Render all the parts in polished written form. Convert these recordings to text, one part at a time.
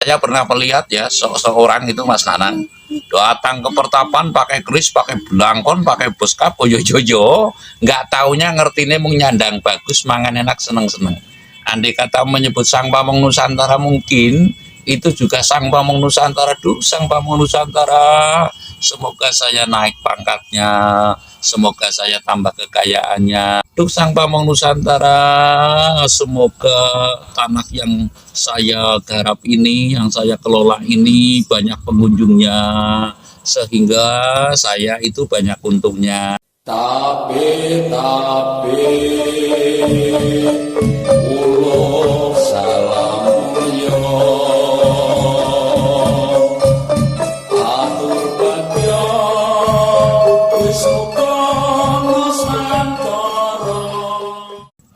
Saya pernah melihat ya seorang itu Mas Nanang datang ke pertapan pakai keris, pakai belangkon, pakai boskap, oyo jojo, nggak taunya ngertine mung nyandang bagus, mangan enak, seneng-seneng. Andai kata menyebut Sang Pamong Nusantara mungkin itu juga Sang Pamong Nusantara, duh Sang Pamong Nusantara, semoga saya naik pangkatnya, semoga saya tambah kekayaannya. Duh Sang Pamong Nusantara, semoga tanah yang saya garap ini, yang saya kelola ini banyak pengunjungnya, sehingga saya itu banyak untungnya. Tapi, ulo salam yo, atur bagyo, wismuka Nusantara.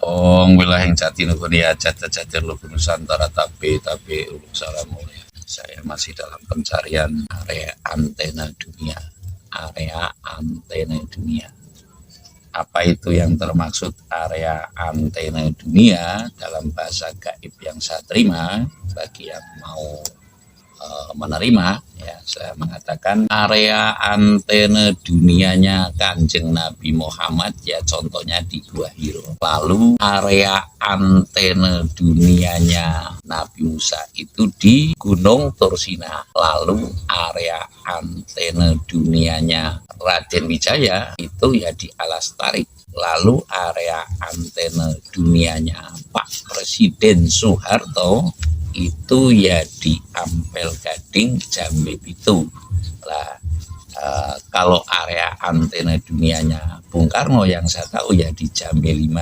Om wilahing jati nuguni ajat jati lugu Nusantara tapi ulung salam mulia. Saya masih dalam pencarian area antena dunia. Area antena dunia. Apa itu yang termaksud area antena dunia dalam bahasa gaib yang saya terima? Bagi yang mau menerima, ya saya mengatakan area antena dunianya Kanjeng Nabi Muhammad ya contohnya di Gua Hiro. Lalu area antena dunianya Nabi Musa itu di Gunung Tursina. Lalu area antena dunianya Raden Wijaya itu ya di Alas Tarik. Lalu area antena dunianya Pak Presiden Soeharto itu ya di Ampel Gading Jambe itu lah. Kalau area antena dunianya Bung Karno yang saya tahu ya di Jambe 5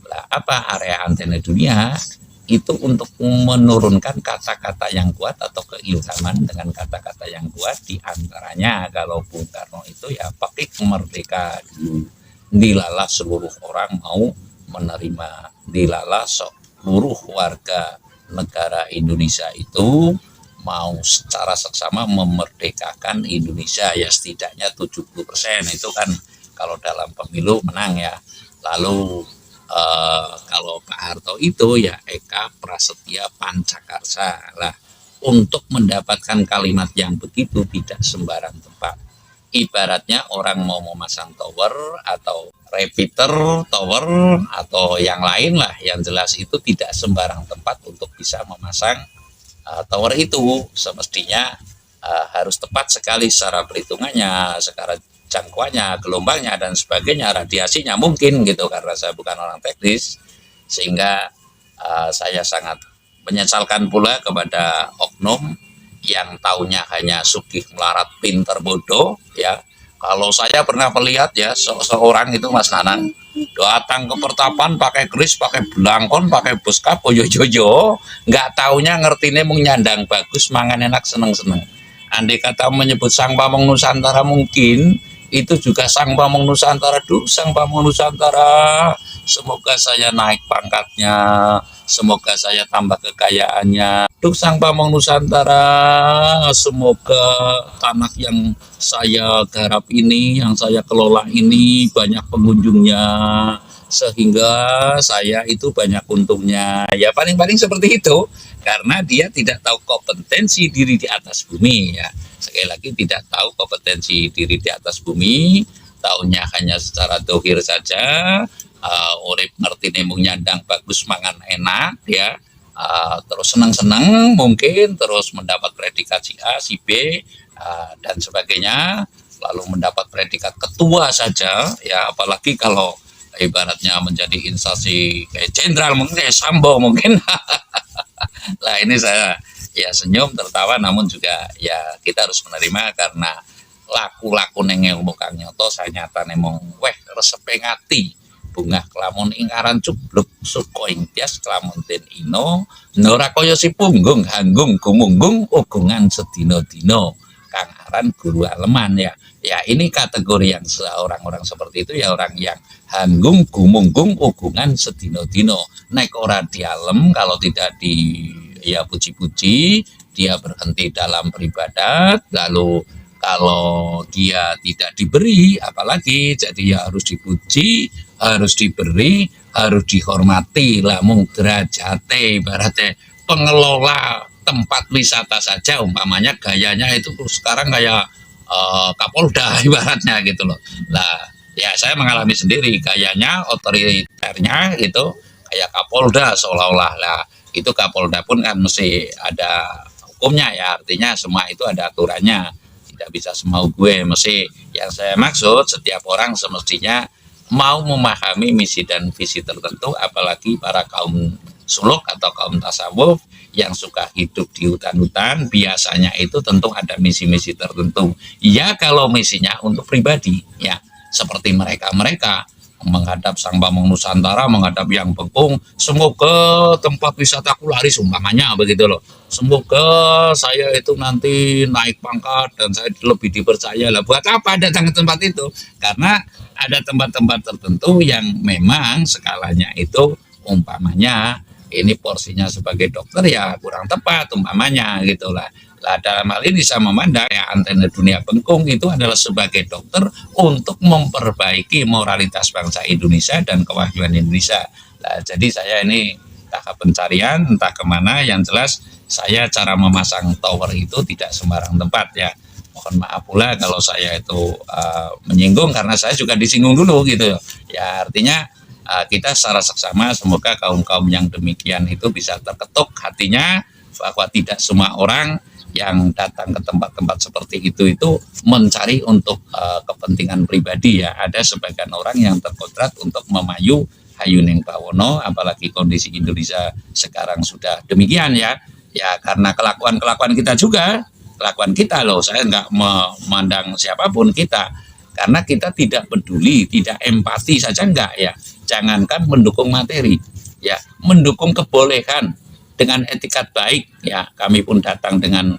lah. Apa area antena dunia itu untuk menurunkan kata-kata yang kuat atau keilhaman dengan kata-kata yang kuat. Di antaranya kalau Bung Karno itu ya pakai merdeka dulu, dilala seluruh orang mau menerima, dilala seluruh warga negara Indonesia itu mau secara seksama memerdekakan Indonesia ya setidaknya 70% itu kan kalau dalam pemilu menang ya. Lalu kalau Pak Harto itu ya Eka Prasetya Pancakarsa lah. Untuk mendapatkan kalimat yang begitu tidak sembarang tempat. Ibaratnya orang mau memasang tower atau repeater tower atau yang lain lah, yang jelas itu tidak sembarang tempat untuk bisa memasang tower itu. Semestinya harus tepat sekali secara perhitungannya, secara jangkauannya, gelombangnya dan sebagainya, radiasinya mungkin gitu, karena saya bukan orang teknis. Sehingga saya sangat menyesalkan pula kepada oknum yang taunya hanya sugih melarat pinter bodoh ya. Kalau saya pernah melihat ya seorang itu Mas Nanang datang ke pertapan pakai keris, pakai belangkon, pakai boskap, oyo jojo, nggak taunya ngertine mung nyandang bagus, mangan enak, seneng-seneng. Andai kata menyebut Sang Pamong Nusantara mungkin itu juga Sang Pamong Nusantara, duh Sang Pamong Nusantara, semoga saya naik pangkatnya, semoga saya tambah kekayaannya. Duh Sang Pamong Nusantara, semoga tanah yang saya garap ini, yang saya kelola ini banyak pengunjungnya, sehingga saya itu banyak untungnya. Ya paling-paling seperti itu, karena dia tidak tahu kompetensi diri di atas bumi ya. Sekali lagi tidak tahu kompetensi diri di atas bumi, taunya hanya secara dohir saja. Urip ngerti nemung nyandang bagus, mangan enak ya, terus senang-senang mungkin, terus mendapat predikat si A, si B, dan sebagainya, lalu mendapat predikat ketua saja ya, apalagi kalau ibaratnya menjadi instansi kayak jenderal mungkin, kayak Sambo mungkin. Lah ini saya ya senyum tertawa, namun juga ya kita harus menerima karena laku-laku neng ilmu kang nyoto saya nyata nemong weh resepe ngati bunga kelamun ing aran cubluk suko ing tias kelamun ten ino nora koyo si punggung hanggung gumunggung ugungan sedino-dino kang aran guru aleman ya. Ya ini kategori yang orang-orang seperti itu ya, orang yang hanggung gumunggung ugungan sedino-dino, naik ora dialem kalau tidak di ya puji-puji, dia berhenti dalam beribadat, lalu kalau dia tidak diberi apalagi, jadi ya harus dipuji, harus diberi, harus dihormati lah, mung derajate ibaratnya pengelola tempat wisata saja umpamanya gayanya itu sekarang kayak Kapolda ibaratnya gitu loh. Lah ya saya mengalami sendiri gayanya otoriternya gitu kayak Kapolda seolah-olah. Lah itu Kapolda pun kan mesti ada hukumnya ya, artinya semua itu ada aturannya, tidak bisa semau gue. Mesti yang saya maksud setiap orang semestinya mau memahami misi dan visi tertentu, apalagi para kaum suluk atau kaum tasawuf yang suka hidup di hutan-hutan, biasanya itu tentu ada misi-misi tertentu. Ya kalau misinya untuk pribadi, ya seperti mereka-mereka menghadap Sang Pamong Nusantara, menghadap Yang Bengkung, semoga tempat wisataku laris umpamanya begitu loh. Semoga saya itu nanti naik pangkat dan saya lebih dipercaya. Lah buat apa datang ke tempat itu? Karena ada tempat-tempat tertentu yang memang skalanya itu umpamanya ini porsinya sebagai dokter ya kurang tepat umpamanya gitulah. Lah dalam hal ini saya memandang ya Antena Dunia Bengkung itu adalah sebagai dokter untuk memperbaiki moralitas bangsa Indonesia dan kewajiban Indonesia. Nah, jadi saya ini tahap pencarian entah kemana, yang jelas saya cara memasang tower itu tidak sembarang tempat ya. Mohon maaf pula kalau saya itu menyinggung karena saya juga disinggung dulu gitu ya. Artinya kita secara seksama semoga kaum-kaum yang demikian itu bisa terketuk hatinya bahwa tidak semua orang yang datang ke tempat-tempat seperti itu mencari untuk kepentingan pribadi ya. Ada sebagian orang yang terkodrat untuk memayu Hayuning Bawono, apalagi kondisi Indonesia sekarang sudah demikian ya. Ya karena kelakuan-kelakuan kita juga, kelakuan kita loh, saya nggak memandang siapapun kita, karena kita tidak peduli, tidak empati saja enggak ya. Jangankan mendukung materi, ya mendukung kebolehan dengan etikat baik ya. Kami pun datang dengan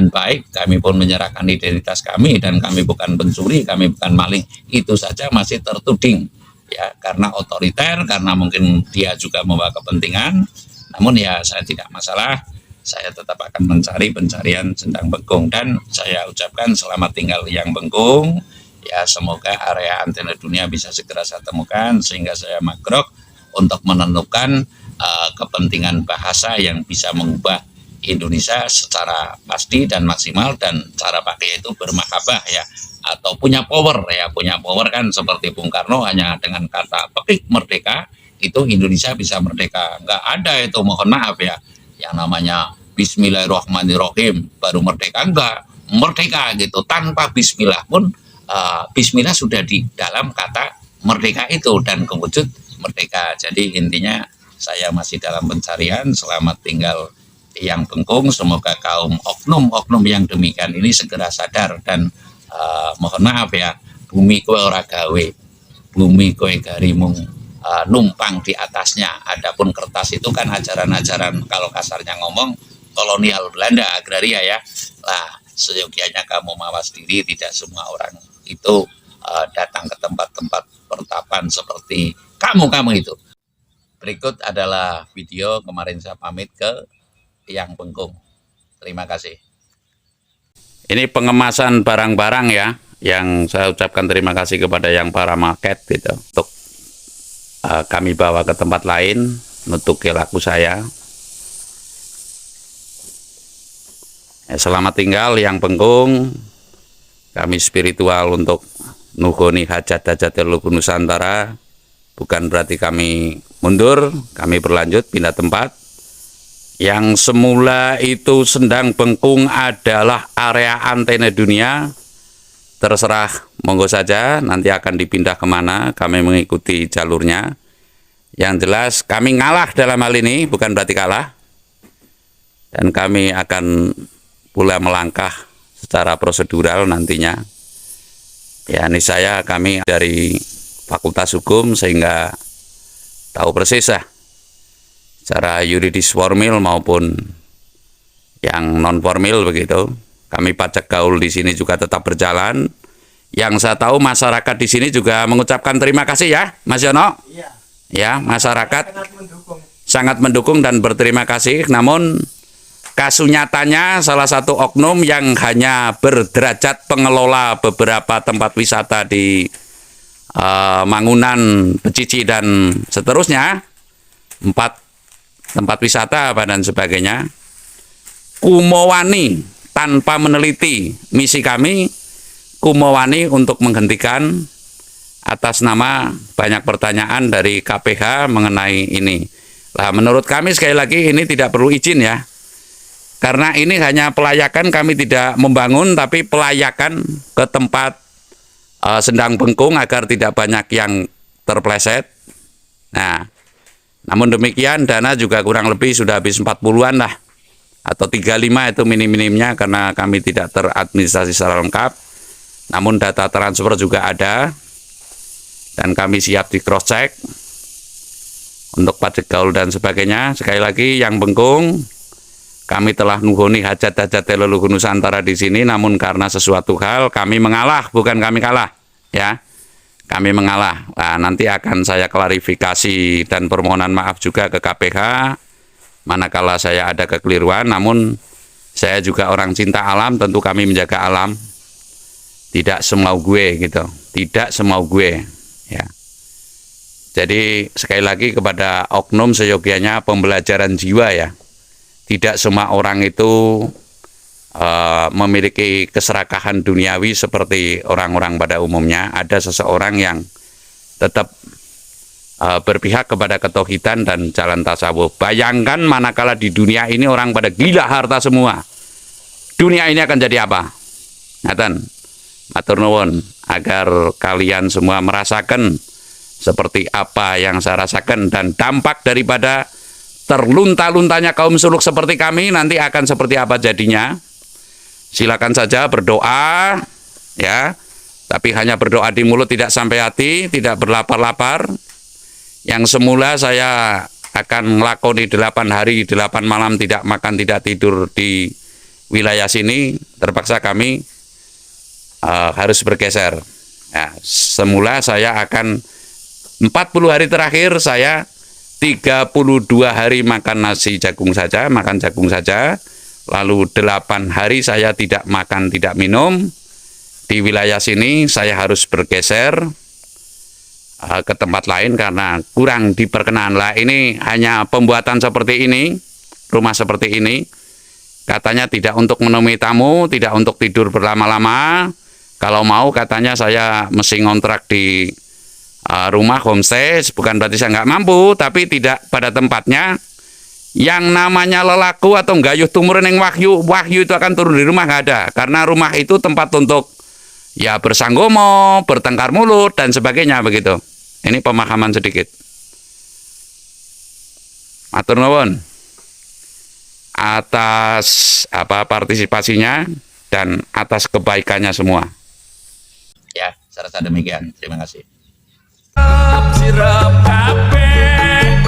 baik, kami pun menyerahkan identitas kami dan kami bukan pencuri, kami bukan maling. Itu saja masih tertuding ya karena otoriter, karena mungkin dia juga membawa kepentingan. Namun ya saya tidak masalah, saya tetap akan mencari pencarian Sendang Bengkung dan saya ucapkan selamat tinggal Yang Bengkung. Ya semoga area antena dunia bisa segera saya temukan sehingga saya magrok untuk menentukan kepentingan bahasa yang bisa mengubah Indonesia secara pasti dan maksimal, dan cara pakai itu bermahabah ya, atau punya power ya. Punya power kan seperti Bung Karno, hanya dengan kata petik merdeka itu Indonesia bisa merdeka. Nggak ada itu, mohon maaf ya, yang namanya Bismillahirrahmanirrahim baru merdeka, enggak. Merdeka gitu tanpa bismillah pun bismillah sudah di dalam kata merdeka itu dan kewujud merdeka. Jadi intinya saya masih dalam pencarian. Selamat tinggal Yang Bengkung. Semoga kaum oknum-oknum yang demikian ini segera sadar dan mohon maaf ya, bumi kowe ora gawe, bumi kowe garimung numpang di atasnya. Adapun kertas itu kan ajaran-ajaran kalau kasarnya ngomong kolonial Belanda, agraria ya. Lah seyogianya kamu mawas diri, tidak semua orang itu datang ke tempat-tempat pertapan seperti kamu itu. Berikut adalah video kemarin saya pamit ke Yang Bengkung. Terima kasih. Ini pengemasan barang-barang ya, yang saya ucapkan terima kasih kepada yang para market gitu, untuk kami bawa ke tempat lain, nutuk ke laku saya. Selamat tinggal Yang Bengkung. Kami spiritual untuk nuhoni hajat-hajat leluhur Nusantara. Bukan berarti kami mundur, kami berlanjut pindah tempat. Yang semula itu Sendang Bengkung adalah area antena dunia. Terserah, monggo saja, nanti akan dipindah kemana, kami mengikuti jalurnya. Yang jelas kami ngalah dalam hal ini, bukan berarti kalah. Dan kami akan pula melangkah secara prosedural nantinya. Ya, ini kami dari Fakultas Hukum sehingga tahu persis lah secara yuridis formil maupun yang non formil begitu. Kami pajak gaul di sini juga tetap berjalan. Yang saya tahu masyarakat di sini juga mengucapkan terima kasih ya, Mas Yono. Iya. Ya, masyarakat sangat mendukung dan berterima kasih. Namun kasunyatanya salah satu oknum yang hanya berderajat pengelola beberapa tempat wisata di Mangunan, Becici dan seterusnya, 4 tempat wisata dan sebagainya, kumowani tanpa meneliti misi kami, kumowani untuk menghentikan atas nama banyak pertanyaan dari KPH mengenai ini. Nah, menurut kami sekali lagi ini tidak perlu izin ya. Karena ini hanya pelayakan, kami tidak membangun, tapi pelayakan ke tempat sendang bengkung agar tidak banyak yang terpleset. Nah, namun demikian dana juga kurang lebih sudah habis 40-an lah. Atau 35 itu minim-minimnya karena kami tidak teradministrasi secara lengkap. Namun data transfer juga ada. Dan kami siap di cross check untuk pajak gaul dan sebagainya. Sekali lagi yang bengkung, kami telah nuhuni hajat-hajat leluhur Nusantara di sini, namun karena sesuatu hal kami mengalah, bukan kami kalah, ya. Kami mengalah. Nah, nanti akan saya klarifikasi dan permohonan maaf juga ke KPH, manakala saya ada kekeliruan. Namun saya juga orang cinta alam, tentu kami menjaga alam. Tidak semau gue gitu, tidak semau gue, ya. Jadi sekali lagi kepada oknum seyogianya pembelajaran jiwa ya. Tidak semua orang itu memiliki keserakahan duniawi seperti orang-orang pada umumnya. Ada seseorang yang tetap berpihak kepada ketauhidan dan jalan tasawuf. Bayangkan manakala di dunia ini orang pada gila harta semua. Dunia ini akan jadi apa? Ngaten, matur nuwun agar kalian semua merasakan seperti apa yang saya rasakan dan dampak daripada terlunta-luntanya kaum suluk seperti kami nanti akan seperti apa jadinya. Silakan saja berdoa ya, tapi hanya berdoa di mulut tidak sampai hati, tidak berlapar-lapar. Yang semula saya akan melakoni 8 hari 8 malam tidak makan tidak tidur di wilayah sini, terpaksa kami harus bergeser ya. Semula saya akan 40 hari terakhir saya 32 hari makan nasi jagung saja, makan jagung saja. Lalu 8 hari saya tidak makan, tidak minum. Di wilayah sini saya harus bergeser ke tempat lain karena kurang diperkenan. Lah ini hanya pembuatan seperti ini, rumah seperti ini. Katanya tidak untuk menemui tamu, tidak untuk tidur berlama-lama. Kalau mau katanya saya mesti ngontrak di rumah homestay, bukan berarti saya nggak mampu, tapi tidak pada tempatnya. Yang namanya lelaku atau gayuh tumurun yang wahyu itu akan turun di rumah, nggak ada. Karena rumah itu tempat untuk ya bersanggomo, bertengkar mulut dan sebagainya begitu. Ini pemahaman sedikit. Matur nuwun atas partisipasinya dan atas kebaikannya semua. Ya, saya rasa demikian. Terima kasih. Sirap kabeh